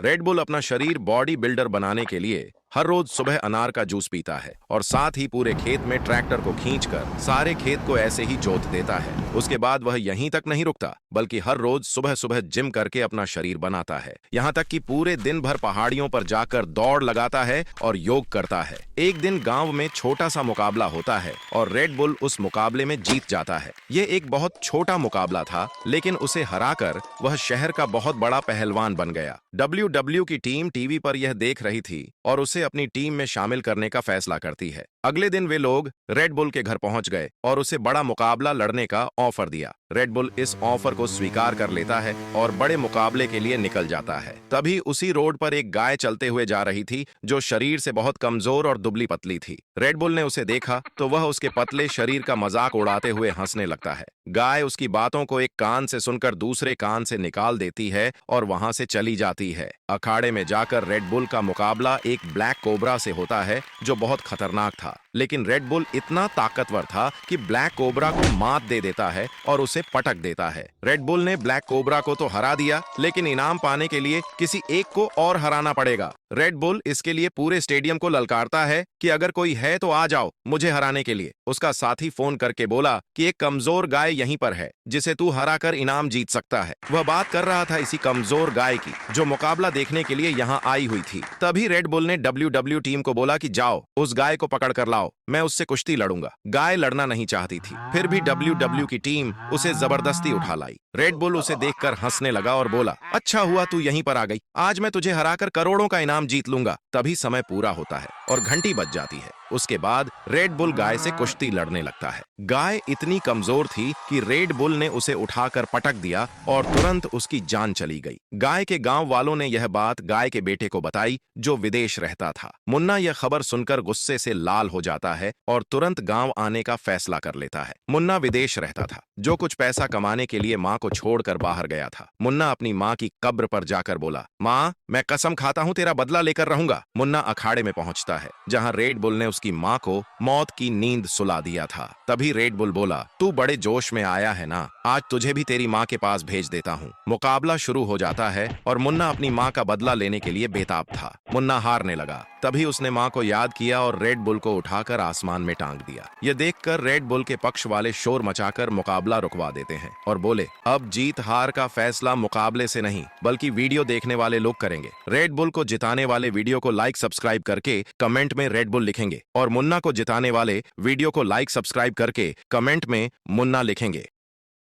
Red bull अपना शरीर body builder बनाने के लिए हर रोज सुबह अनार का जूस पीता है और साथ ही पूरे खेत में ट्रैक्टर को खींचकर सारे खेत को ऐसे ही जोत देता है। उसके बाद वह यहीं तक नहीं रुकता बल्कि हर रोज सुबह सुबह जिम करके अपना शरीर बनाता है। यहाँ तक कि पूरे दिन भर पहाड़ियों पर जाकर दौड़ लगाता है और योग करता है। एक दिन गांव में छोटा सा मुकाबला होता है और रेड बुल उस मुकाबले में जीत जाता है। ये एक बहुत छोटा मुकाबला था, लेकिन उसे हराकर वह शहर का बहुत बड़ा पहलवान बन गया। डब्ल्यूडब्ल्यू की टीम टीवी पर यह देख रही थी और उसे अपनी टीम में शामिल करने का फैसला करती है। अगले दिन वे लोग रेड बुल के घर पहुंच गए और उसे बड़ा मुकाबला लड़ने का ऑफर दिया। रेड बुल इस ऑफर को स्वीकार कर लेता है और बड़े मुकाबले के लिए निकल जाता है। तभी उसी रोड पर एक गाय चलते हुए जा रही थी जो शरीर से बहुत कमजोर और दुबली पतली थी। रेड बुल ने उसे देखा तो वह उसके पतले शरीर का मजाक उड़ाते हुए हंसने लगता है। गाय उसकी बातों को एक कान से सुनकर दूसरे कान से निकाल देती है और वहां से चली जाती है। अखाड़े में जाकर रेड बुल का मुकाबला एक ब्लैक कोबरा से होता है जो बहुत खतरनाक था, लेकिन रेड बुल इतना ताकतवर था कि ब्लैक कोबरा को मात दे देता है और उसे पटक देता है। रेड बुल ने ब्लैक कोबरा को तो हरा दिया, लेकिन इनाम पाने के लिए किसी एक को और हराना पड़ेगा। रेड बुल इसके लिए पूरे स्टेडियम को ललकारता है कि अगर कोई है तो आ जाओ मुझे हराने के लिए। उसका साथी फोन करके बोला कि एक कमजोर गाय यहीं पर है जिसे तू हराकर इनाम जीत सकता है। वह बात कर रहा था इसी कमजोर गाय की जो मुकाबला देखने के लिए यहाँ आई हुई थी। तभी रेड बुल ने डब्ल्यूडब्ल्यू टीम को बोला कि जाओ उस गाय को पकड़ कर लाओ, मैं उससे कुश्ती लड़ूंगा। गाय लड़ना नहीं चाहती थी, फिर भी डब्ल्यूडब्ल्यू की टीम उसे जबरदस्ती उठा लाई। रेड बुल उसे देखकर हंसने लगा और बोला, अच्छा हुआ तू यहीं पर आ गई, आज मैं तुझे हराकर करोड़ों का इनाम जीत लूंगा। तभी समय पूरा होता है और घंटी बज जाती है। उसके बाद रेड बुल गाय से कुश्ती लड़ने लगता है। गाय इतनी कमजोर थी कि रेड बुल ने उसे उठाकर पटक दिया और तुरंत उसकी जान चली गई। गाय के गांव वालों ने यह बात गाय के बेटे को बताई जो विदेश रहता था। मुन्ना यह खबर सुनकर गुस्से से लाल हो जाता है और तुरंत गांव आने का फैसला कर लेता है। मुन्ना विदेश रहता था, जो कुछ पैसा कमाने के लिए माँ को छोड़कर बाहर गया था। मुन्ना अपनी माँ की कब्र पर जाकर बोला, माँ मैं कसम खाता हूँ तेरा बदला लेकर रहूंगा। मुन्ना अखाड़े में पहुंचता है जहाँ रेड बुल ने उसकी माँ को मौत की नींद सुला दिया था। तभी रेड बुल बोला, तू बड़े जोश में आया है ना, आज तुझे भी तेरी माँ के पास भेज देता हूँ। मुकाबला शुरू हो जाता है और मुन्ना अपनी माँ का बदला लेने के लिए बेताब था। मुन्ना हारने लगा। तभी उसने माँ को याद किया और रेड बुल को उठाकर आसमान में टांग दिया। यह देखकर रेड बुल के पक्ष वाले शोर मचाकर मुकाबला रुकवा देते हैं और बोले, अब जीत हार का फैसला मुकाबले से नहीं बल्कि वीडियो देखने वाले लोग करेंगे। रेड बुल को जिताने वाले वीडियो को लाइक सब्सक्राइब करके कमेंट में रेड बुल लिखेंगे और मुन्ना को जिताने वाले वीडियो को लाइक सब्सक्राइब करके कमेंट में मुन्ना लिखेंगे।